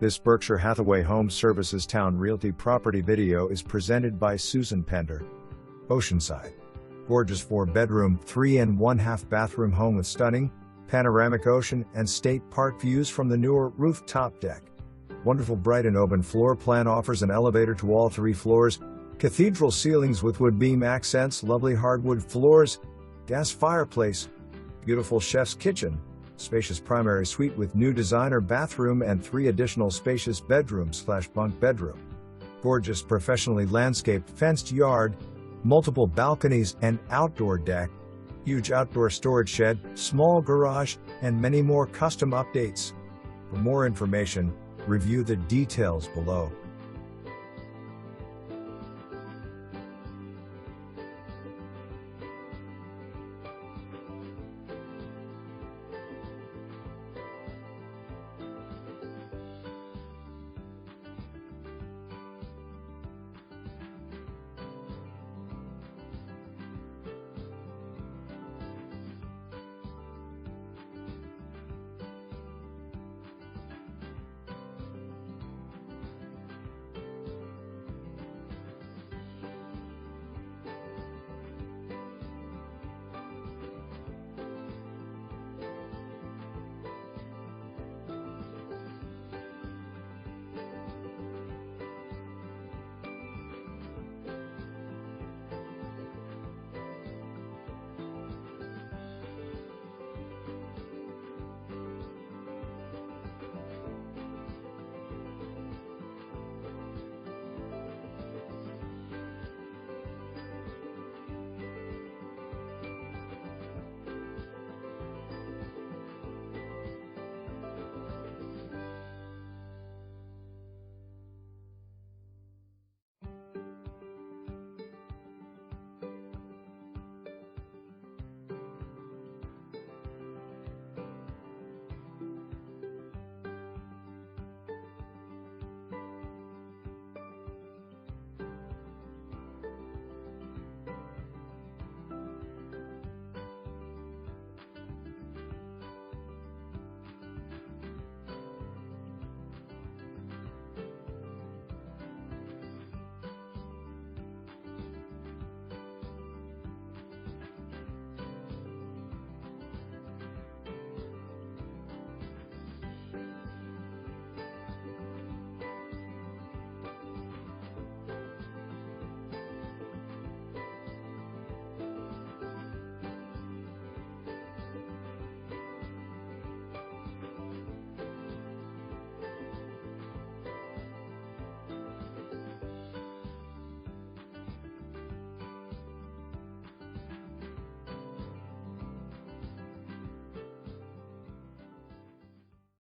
This Berkshire Hathaway Home Services Town Realty property video is presented by Susan Pender. Oceanside. Gorgeous 4-bedroom, 3.5 bathroom home with stunning, panoramic ocean and state park views from the newer rooftop deck. Wonderful bright and open floor plan offers an elevator to all 3 floors, cathedral ceilings with wood beam accents, lovely hardwood floors, gas fireplace, beautiful chef's kitchen, spacious primary suite with new designer bathroom and 3 additional spacious bedrooms/bunk bedroom. Gorgeous professionally landscaped fenced yard, multiple balconies and outdoor deck, huge outdoor storage shed, small garage, and many more custom updates. For more information, review the details below.